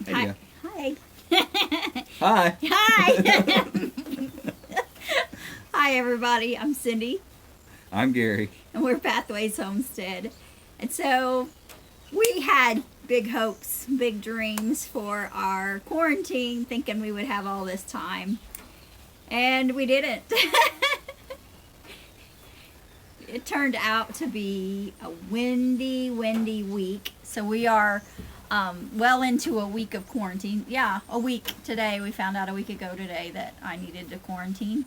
There you Hi. go. Hi. Hi. Hi, everybody. I'm Cindy, I'm Gary. and we're Pathways Homestead. And so we had big hopes, big dreams for our quarantine, thinking we would have all this time. And we didn't. It turned out to be a windy week. So we are well into a week of quarantine. Yeah, a week today. We found out a week ago today that I needed to quarantine.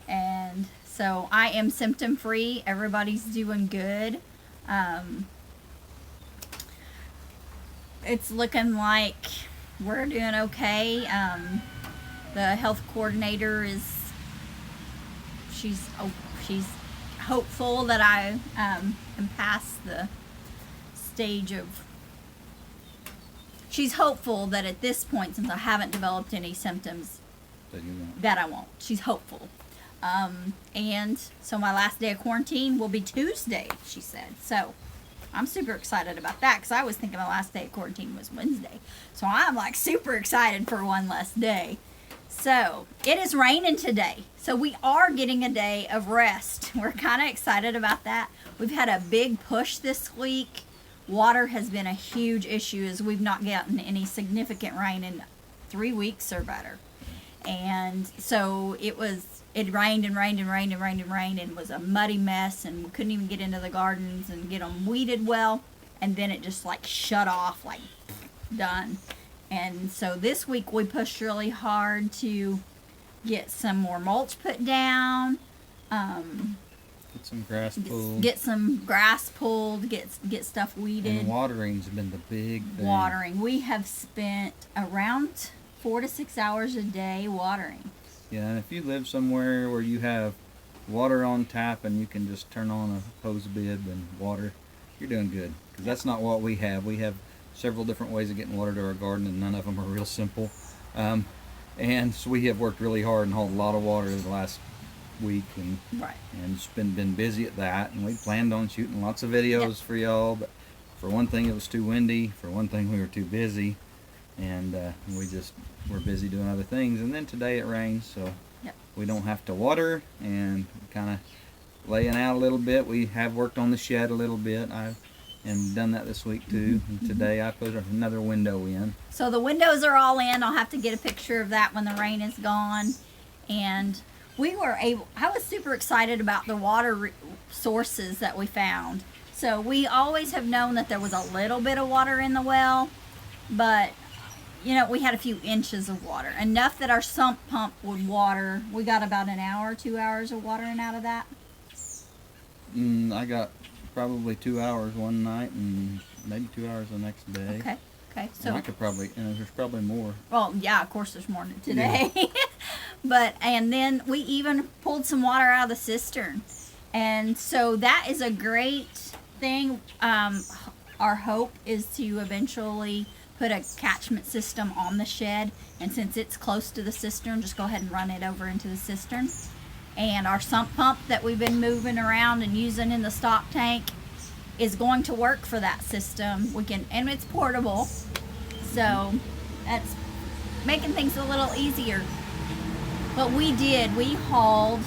And so I am symptom free. Everybody's doing good. It's looking like we're doing okay. The health coordinator she's hopeful that I am past the stage of. She's hopeful that at this point, since I haven't developed any symptoms, that I won't. She's hopeful. And so my last day of quarantine will be Tuesday, she said. So I'm super excited about that because I was thinking my last day of quarantine was Wednesday. So I'm like super excited for one less day. So it is raining today. So we are getting a day of rest. We're kind of excited about that. We've had a big push this week. Water has been a huge issue as we've not gotten any significant rain in 3 weeks or better. And so it rained and was a muddy mess, and we couldn't even get into the gardens and get them weeded well. And then it just like shut off, like done. And so this week we pushed really hard to get some more mulch put down. Get some grass pulled. Get some grass pulled, get stuff weeded. And watering's been the big thing. Watering. We have spent around 4 to 6 hours a day watering. Yeah, and if you live somewhere where you have water on tap and you can just turn on a hose bib and water, you're doing good. Because that's not what we have. We have several different ways of getting water to our garden, and none of them are real simple. And so we have worked really hard and hauled a lot of water the last week, and just been busy at that. And we planned on shooting lots of videos for y'all, but for one thing it was too windy, for one thing we were too busy, and we're busy doing other things. And then today it rains, so we don't have to water, and kind of laying out a little bit. We have worked on the shed a little bit. And done that this week too. And today I put another window in. So the windows are all in. I'll have to get a picture of that when the rain is gone. And I was super excited about the water sources that we found. So we always have known that there was a little bit of water in the well, but we had a few inches of water, enough that our sump pump would water. We got about an hour, 2 hours of watering out of that. I got probably 2 hours one night and maybe 2 hours the next day. Okay. So and I could probably, there's probably more. Well, yeah, of course there's more today. Yeah. And then we even pulled some water out of the cistern. And so that is a great thing. Our hope is to eventually put a catchment system on the shed. And since it's close to the cistern, just go ahead and run it over into the cistern. And our sump pump that we've been moving around and using in the stock tank is going to work for that system. And it's portable, so that's making things a little easier. But we hauled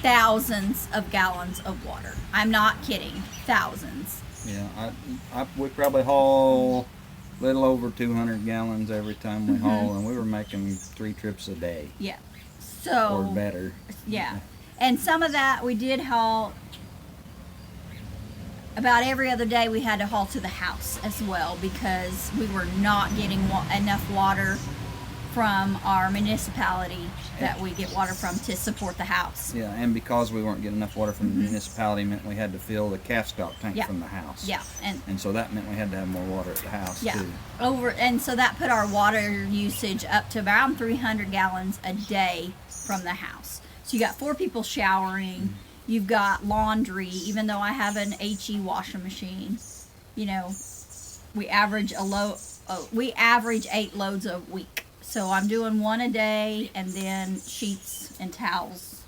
thousands of gallons of water. I'm not kidding, thousands. Yeah, we probably haul a little over 200 gallons every time we haul, and we were making 3 trips a day. Yeah. So, or better. Yeah. And some of that we did haul. About every other day we had to haul to the house as well because we were not getting enough water from our municipality that we get water from to support the house. Yeah, and because we weren't getting enough water from the municipality meant we had to fill the calf stock tank from the house. Yeah. And so that meant we had to have more water at the house too. And so that put our water usage up to around 300 gallons a day from the house. So you got 4 people showering, you've got laundry, even though I have an HE washing machine. We average 8 loads a week. So I'm doing 1 a day, and then sheets and towels.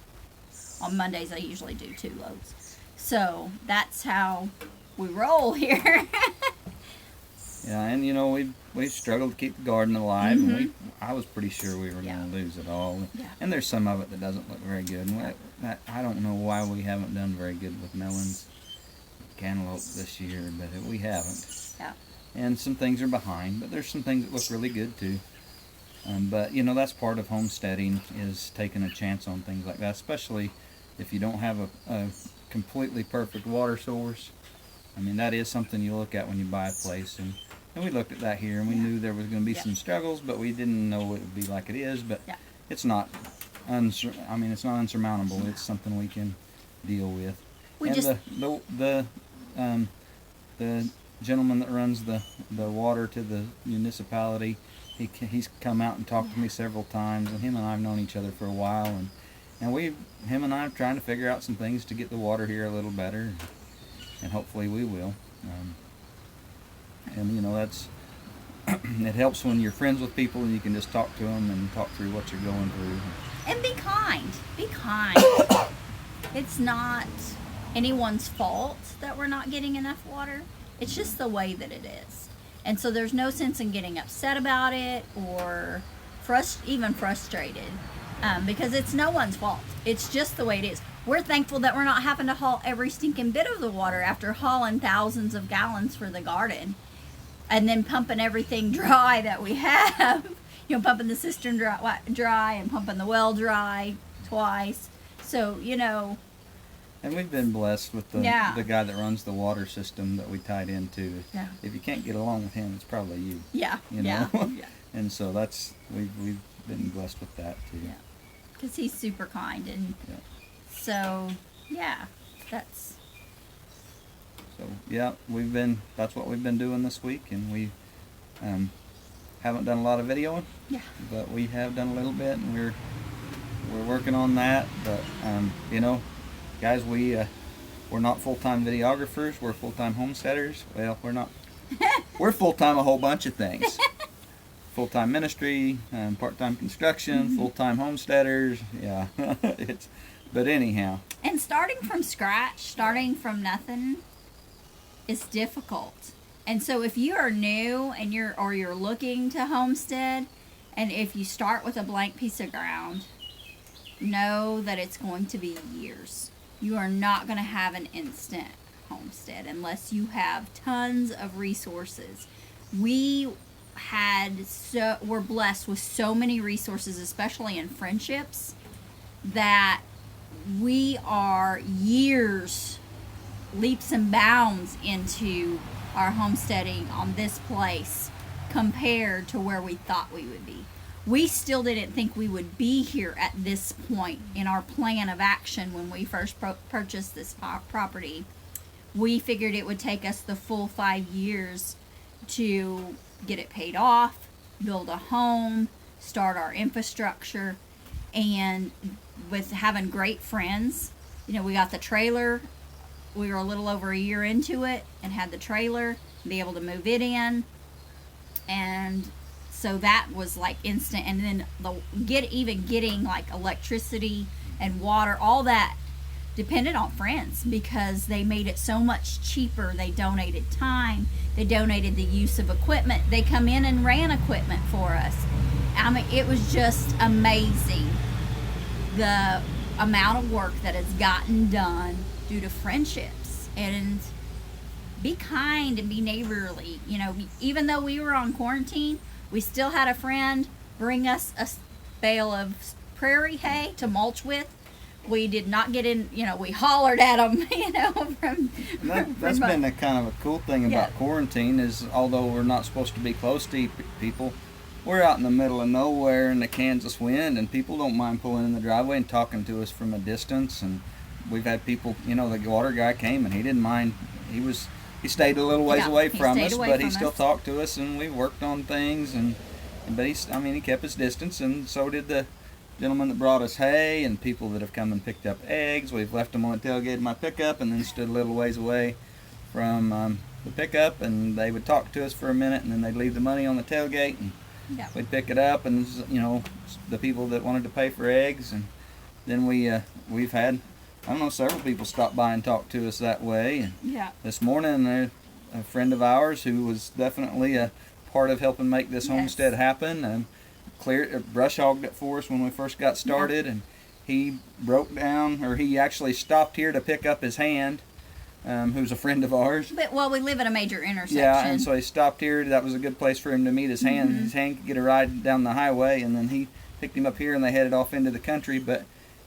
On Mondays I usually do 2 loads. So that's how we roll here. Yeah, and you know we struggled to keep the garden alive, and I was pretty sure we were going to lose it all. Yeah. And there's some of it that doesn't look very good. And I don't know why we haven't done very good with melons, cantaloupe this year, but we haven't. Yeah. And some things are behind, but there's some things that look really good too. But you know, that's part of homesteading, is taking a chance on things like that, especially if you don't have a completely perfect water source. I mean, that is something you look at when you buy a place, and we looked at that here, and we knew there was going to be some struggles, but we didn't know it would be like it is. But it's not, it's not unsurmountable. It's something we can deal with. The gentleman that runs the water to the municipality, he's come out and talked to me several times, and him and I have known each other for a while, and him and I are trying to figure out some things to get the water here a little better, and hopefully we will. And you know, that's it helps when you're friends with people and you can just talk to them and talk through what you're going through. And be kind. Be kind. It's not anyone's fault that we're not getting enough water. It's just the way that it is. And so there's no sense in getting upset about it or even frustrated, because it's no one's fault. It's just the way it is. We're thankful that we're not having to haul every stinking bit of the water after hauling thousands of gallons for the garden and then pumping everything dry that we have. You know, pumping the cistern dry and pumping the well dry twice. So, you know. And we've been blessed with the guy that runs the water system that we tied into. Yeah. If you can't get along with him, it's probably you. Yeah. You know? Yeah. And so we've been blessed with that too. Yeah. Because he's super kind, and so that's. So that's what we've been doing this week, and we haven't done a lot of videoing. Yeah. But we have done a little bit, and we're working on that. But you know, guys, we're not full-time videographers. We're full-time homesteaders. Well, we're not. We're full-time a whole bunch of things. Full-time ministry, part-time construction, full-time homesteaders. Yeah, but anyhow. And starting from scratch, starting from nothing, is difficult. And so if you are new and you're looking to homestead, and if you start with a blank piece of ground, know that it's going to be years. You are not going to have an instant homestead unless you have tons of resources. We're blessed with so many resources, especially in friendships, that we are years, leaps and bounds into our homesteading on this place compared to where we thought we would be. We still didn't think we would be here at this point in our plan of action when we first purchased this property. We figured it would take us the full 5 years to get it paid off, build a home, start our infrastructure, and with having great friends, you know, we got the trailer. We were a little over a year into it and had the trailer, be able to move it in, and so that was like instant. And then getting like electricity and water, all that depended on friends because they made it so much cheaper. They donated time. They donated the use of equipment. They come in and ran equipment for us. I mean, it was just amazing the amount of work that has gotten done due to friendships. And be kind and be neighborly. You know, even though we were on quarantine, we still had a friend bring us a bale of prairie hay to mulch with. We did not get in, you know, we hollered at them, you know, that's been a kind of a cool thing about quarantine is although we're not supposed to be close to people, we're out in the middle of nowhere in the Kansas wind, and people don't mind pulling in the driveway and talking to us from a distance. And we've had people, you know, the water guy came and he didn't mind. He stayed a little ways away from us, but he still talked to us, and we worked on things. But he kept his distance, and so did the gentleman that brought us hay, and people that have come and picked up eggs. We've left them on the tailgate of my pickup, and then stood a little ways away from the pickup, and they would talk to us for a minute, and then they'd leave the money on the tailgate, and we'd pick it up, and you know, the people that wanted to pay for eggs, and then we've had, I don't know, several people stop by and talk to us that way. And this morning a friend of ours who was definitely a part of helping make this homestead happen. Brush hogged it for us when we first got started, and he broke down, or he actually stopped here to pick up his hand, who's a friend of ours. But, well, we live at a major intersection. Yeah, and so he stopped here. That was a good place for him to meet his hand. His hand could get a ride down the highway, and then he picked him up here, and they headed off into the country. But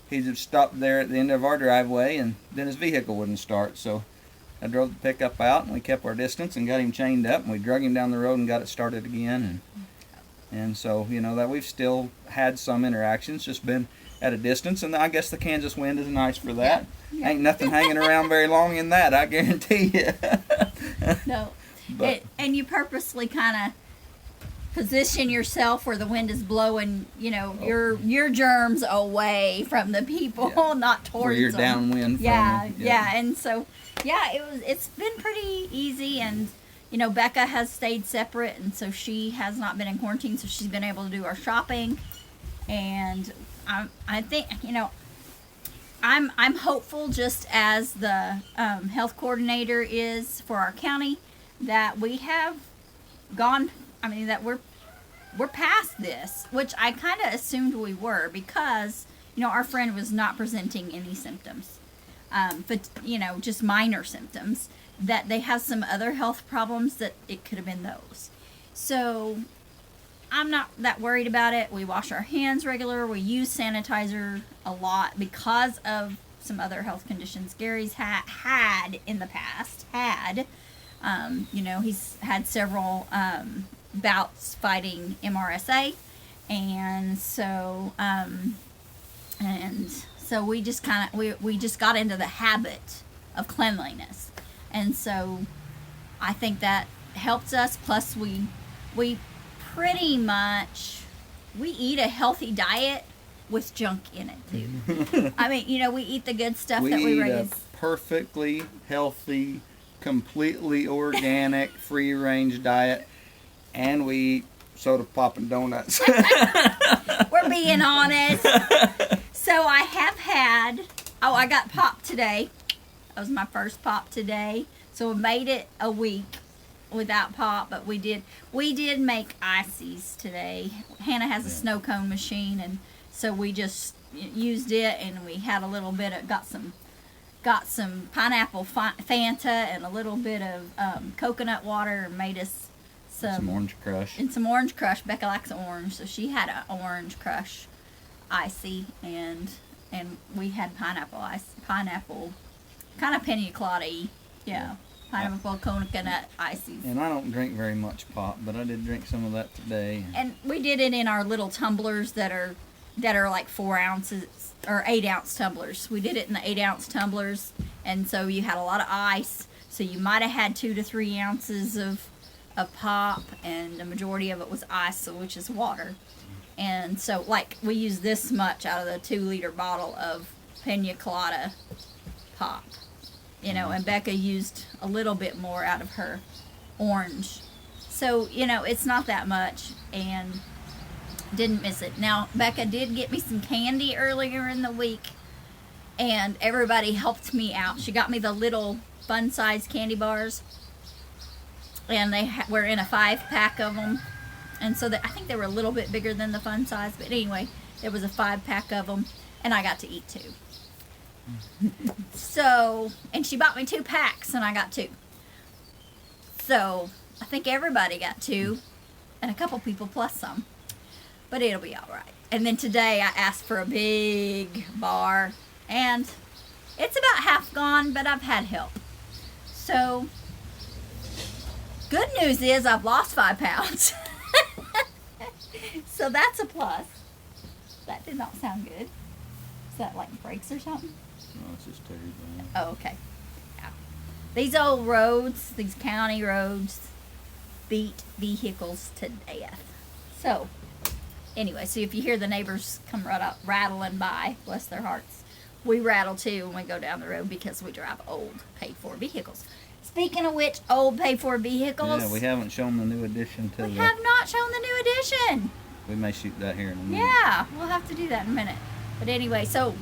he just stopped there at the end of our driveway, and then his vehicle wouldn't start. So I drove the pickup out, and we kept our distance and got him chained up, and we drug him down the road and got it started again. And so, you know, that we've still had some interactions, just been at a distance, and I guess the Kansas wind is nice for that. Yeah. Ain't nothing hanging around very long in that, I guarantee you. No. And you purposely kind of position yourself where the wind is blowing, you know, your germs away from the people, not towards where you're them. Downwind from them. Yeah, and so, it's been pretty easy, and, you know, Becca has stayed separate, and so she has not been in quarantine, so she's been able to do our shopping, and I think, you know, I'm hopeful, just as the health coordinator is for our county, that we have gone, that we're past this, which I kind of assumed we were, because, you know, our friend was not presenting any symptoms, but, you know, just minor symptoms, that they have some other health problems, that it could have been those. So I'm not that worried about it. We wash our hands regular. We use sanitizer a lot because of some other health conditions Gary's had in the past. You know, he's had several bouts fighting MRSA, and so we just kind of we just got into the habit of cleanliness, and so I think that helps us. Plus, we pretty much, we eat a healthy diet with junk in it too. You know, we eat the good stuff that we raise. Eat a perfectly healthy, completely organic, free-range diet, and we eat soda pop and donuts. We're being honest. So I have had, I got pop today. That was my first pop today. So we made it a week without pop, but we did make ices today. Hannah has a snow cone machine, and so we just used it, and we had a little bit of got some pineapple Fanta and a little bit of coconut water, and made us some orange crush. And some orange crush. Becca likes orange, so she had an orange crush icy, and we had pineapple kind of pina colada-y. Yeah. Pineapple coconut ices. And I don't drink very much pop, but I did drink some of that today. And we did it in our little tumblers that are like 4 ounces or 8 ounce tumblers. We did it in the 8 ounce tumblers, and so you had a lot of ice. So you might have had 2 to 3 ounces of pop, and the majority of it was ice, so which is water. And so, like, we used this much out of the 2-liter bottle of pina colada pop. You know, and Becca used a little bit more out of her orange. So, you know, it's not that much, and didn't miss it. Now, Becca did get me some candy earlier in the week, and everybody helped me out. She got me the little fun-size candy bars, and they were in a 5-pack of them. And so I think they were a little bit bigger than the fun size, but anyway, there was a 5-pack of them, and I got to eat 2. So, and she bought me 2 packs, and I got 2. So, I think everybody got 2, and a couple people plus some. But it'll be all right. And then today, I asked for a big bar, and it's about half gone, but I've had help. So, good news is I've lost 5 pounds. So that's a plus. That did not sound good. Is that like brakes or something? No, it's just terrible. Oh, okay. Yeah. These old roads, these county roads, beat vehicles to death. So, anyway, so if you hear the neighbors come right up rattling by, bless their hearts, we rattle too when we go down the road because we drive old, paid-for vehicles. Speaking of which, old paid-for vehicles. Yeah, we haven't shown the new addition to We have not shown the new addition. We may shoot that here in a minute. Yeah, we'll have to do that in a minute. But anyway, so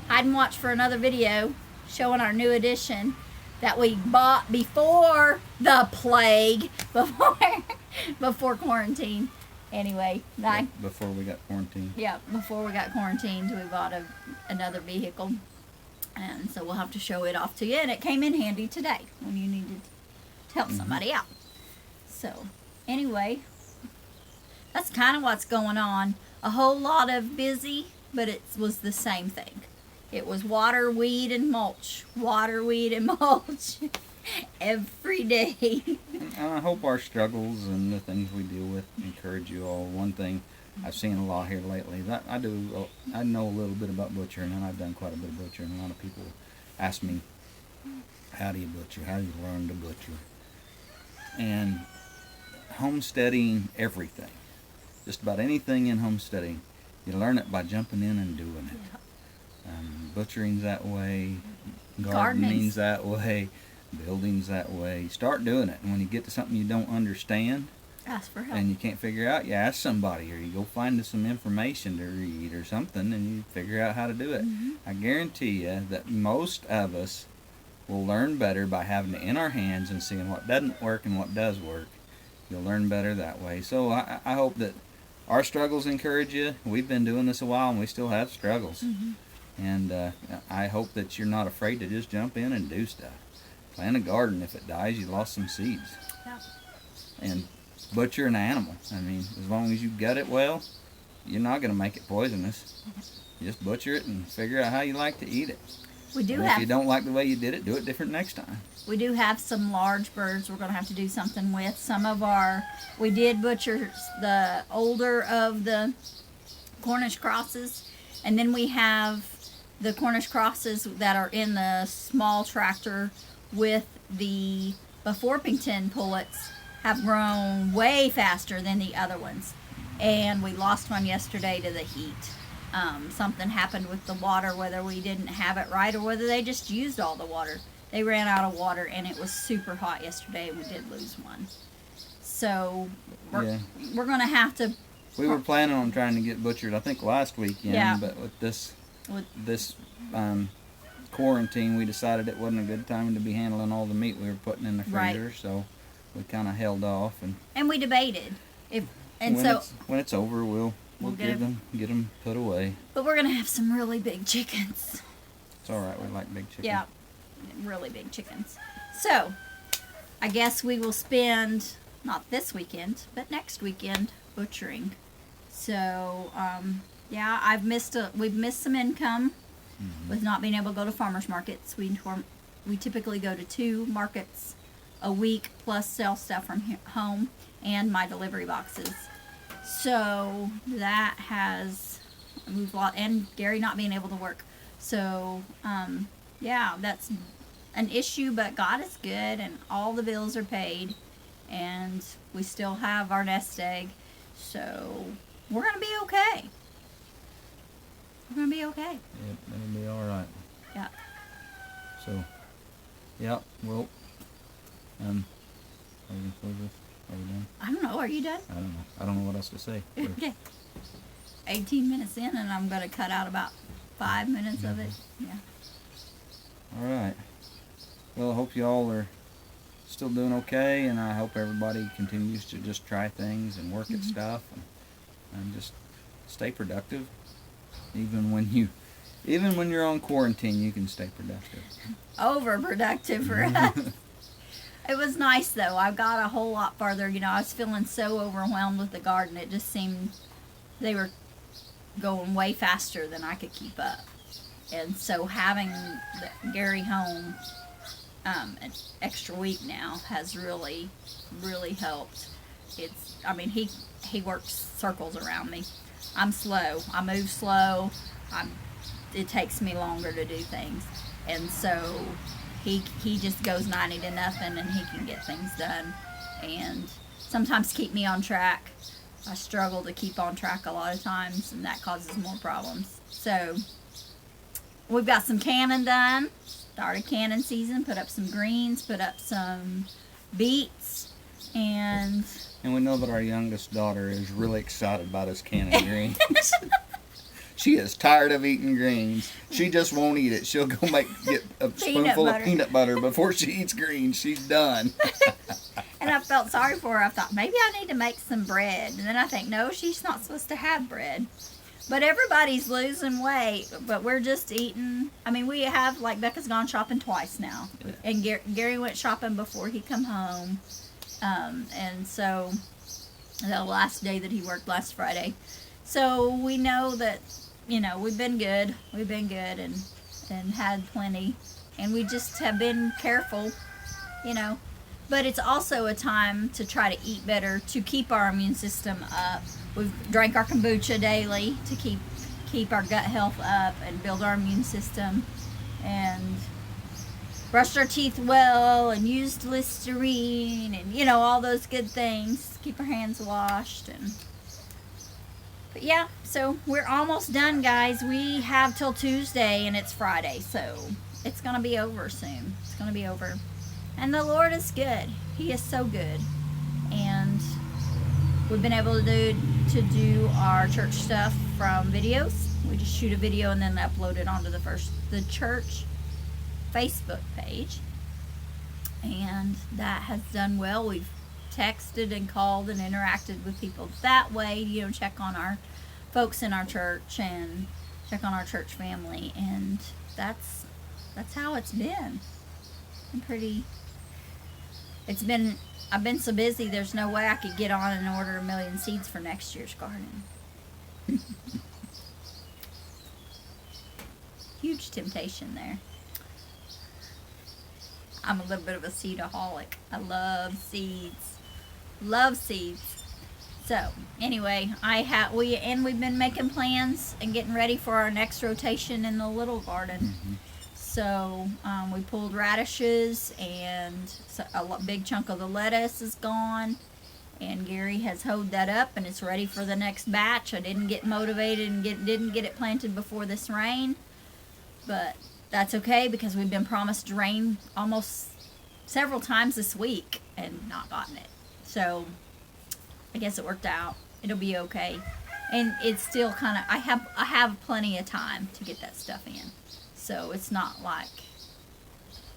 hide and watch for another video showing our new addition. that we bought before the plague, before quarantine. Anyway, before we got quarantined. Yeah, before we got quarantined, we bought another vehicle, and so we'll have to show it off to you. And it came in handy today when you needed to help somebody out. So, anyway, that's kind of what's going on. A whole lot of busy, but it was the same thing. It was water, weed, and mulch. Water, weed, and mulch every day. And I hope our struggles and the things we deal with encourage you all. One thing I've seen a lot here lately, that I know a little bit about butchering, and I've done quite a bit of butchering. A lot of people ask me, how do you butcher? How do you learn to butcher? And homesteading everything, just about anything in homesteading, you learn it by jumping in and doing it. Butchering's that way, gardening's that way, building's that way. Start doing it, and when you get to something you don't understand, ask for help. And you can't figure out, you ask somebody, or you go find some information to read or something, and you figure out how to do it. I guarantee you that most of us will learn better by having it in our hands and seeing what doesn't work and what does work. You'll learn better that way. So I hope that our struggles encourage you. We've been doing this a while, and we still have struggles. And I hope that you're not afraid to just jump in and do stuff. Plant a garden. If it dies, you lost some seeds. Yeah. And butcher an animal. I mean, as long as you gut it well, you're not going to make it poisonous. Just butcher it and figure out how you like to eat it. If you don't like the way you did it, do it different next time. We do have some large birds we're going to have to do something with. We did butcher the older of the Cornish crosses, and then we have the Cornish crosses that are in the small tractor with the Beforpington pullets have grown way faster than the other ones. And we lost one yesterday to the heat. Something happened with the water, whether we didn't have it right or whether they just used all the water. They ran out of water, and it was super hot yesterday, and we did lose one. So we're going to have to... We were planning on trying to get butchered, I think, last weekend, but with this quarantine, we decided it wasn't a good time to be handling all the meat we were putting in the freezer, so we kind of held off. And we debated. When it's over, we'll get them put away. But we're going to have some really big chickens. It's all right. We like big chickens. Yeah, really big chickens. So, I guess we will spend, not this weekend, but next weekend, butchering. So, we've missed some income with not being able to go to farmers markets. We typically go to 2 markets a week, plus sell stuff from home and my delivery boxes. So that has moved a lot, and Gary not being able to work. So that's an issue, but God is good, and all the bills are paid, and we still have our nest egg. So we're gonna be okay. We're gonna be okay. Yep, it'll be all right. Yeah. So, yeah, well, are we gonna close this? Are we done? I don't know. Are you done? I don't know. I don't know what else to say. Okay. 18 minutes in, and I'm gonna cut out about 5 minutes of it. Yeah. All right. Well, I hope you all are still doing okay, and I hope everybody continues to just try things and work at stuff and just stay productive. Even when you're on quarantine, you can stay productive. Overproductive for us. It was nice though. I got a whole lot farther. I was feeling so overwhelmed with the garden. It just seemed they were going way faster than I could keep up. And so having Gary home an extra week now has really, really helped. He works circles around me. I'm slow. I move slow. It takes me longer to do things. And so he just goes 90 to nothing, and he can get things done and sometimes keep me on track. I struggle to keep on track a lot of times, and that causes more problems. So we've got some canning done. Started canning season. Put up some greens. Put up some beets. And we know that our youngest daughter is really excited about us canning greens. she is tired of eating greens. She just won't eat it. She'll go get a spoonful of peanut butter before she eats greens. She's done. And I felt sorry for her. I thought, maybe I need to make some bread. And then I think, no, she's not supposed to have bread. But everybody's losing weight. But we're just eating. I mean, we have, like, Becca's gone shopping twice now. Yeah. And Gary went shopping before he come home. And so, the last day that he worked last Friday. So, we know that, you know, we've been good. We've been good and had plenty. And we just have been careful, you know. But it's also a time to try to eat better, to keep our immune system up. We've drank our kombucha daily to keep our gut health up and build our immune system. And brushed our teeth well and used Listerine and, you know, all those good things. Keep our hands washed. But yeah, so we're almost done, guys. We have till Tuesday and it's Friday, so it's going to be over soon. It's going to be over. And the Lord is good. He is so good. And we've been able to do our church stuff from videos. We just shoot a video and then upload it onto the church Facebook page. And that has done well. We've texted and called and interacted with people that way. You know, check on our folks in our church and check on our church family. And that's how it's been. I've been so busy, there's no way I could get on and order 1 million seeds for next year's garden. Huge temptation there. I'm a little bit of a seedaholic. I love seeds. Love seeds. So, anyway, we've been making plans and getting ready for our next rotation in the little garden. Mm-hmm. So, we pulled radishes, and a big chunk of the lettuce is gone. And Gary has hoed that up, and it's ready for the next batch. I didn't get motivated and didn't get it planted before this rain. But that's okay, because we've been promised rain almost several times this week and not gotten it. So, I guess it worked out. It'll be okay. And it's still kind of, I have plenty of time to get that stuff in. So it's not like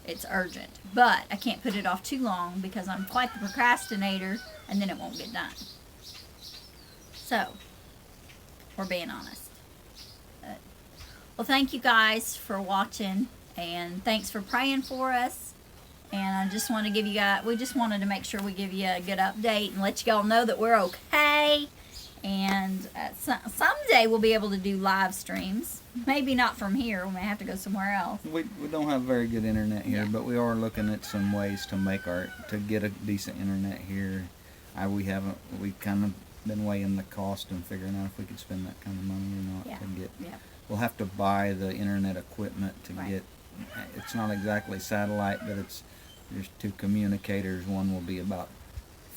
it's urgent. But I can't put it off too long because I'm quite the procrastinator and then it won't get done. So, we're being honest. Well, thank you guys for watching and thanks for praying for us. And I just want to we just wanted to make sure we give you a good update and let you all know that we're okay. And someday we'll be able to do live streams. Maybe not from here. We may have to go somewhere else. We don't have very good internet here, but we are looking at some ways to get a decent internet here. We've kind of been weighing the cost and figuring out if we could spend that kind of money or not to get. Yeah. We'll have to buy the internet equipment to get. It's not exactly satellite, but there's 2 communicators. One will be about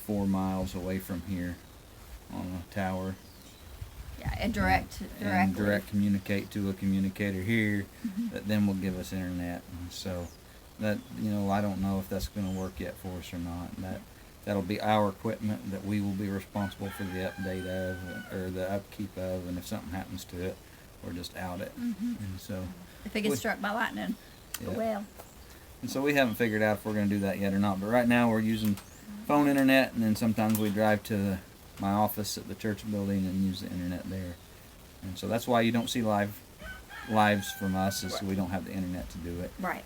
4 miles away from here on a tower. Yeah, and direct communicate to a communicator here that then will give us internet. And so that, you know, I don't know if that's going to work yet for us or not. That'll be our equipment that we will be responsible for the update of or the upkeep of, and if something happens to it, we're just out it. And so if it gets struck by lightning, well. And so we haven't figured out if we're going to do that yet or not. But right now we're using phone internet, and then sometimes we drive to my office at the church building and use the internet there. And so that's why you don't see lives from us, is we don't have the internet to do it. Right.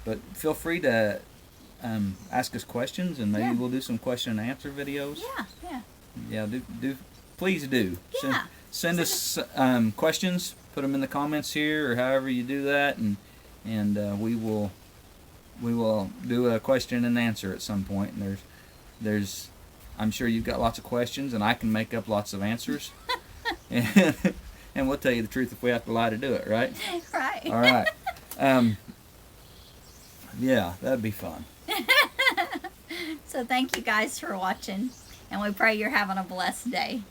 But feel free to ask us questions, and maybe we'll do some question and answer videos. Yeah. Please do. Yeah. Send us questions. Put them in the comments here, or however you do that, and we will do a question and answer at some point. And I'm sure you've got lots of questions, and I can make up lots of answers. and we'll tell you the truth if we have to lie to do it, right? Right. All right. Yeah, that'd be fun. So thank you guys for watching, and we pray you're having a blessed day.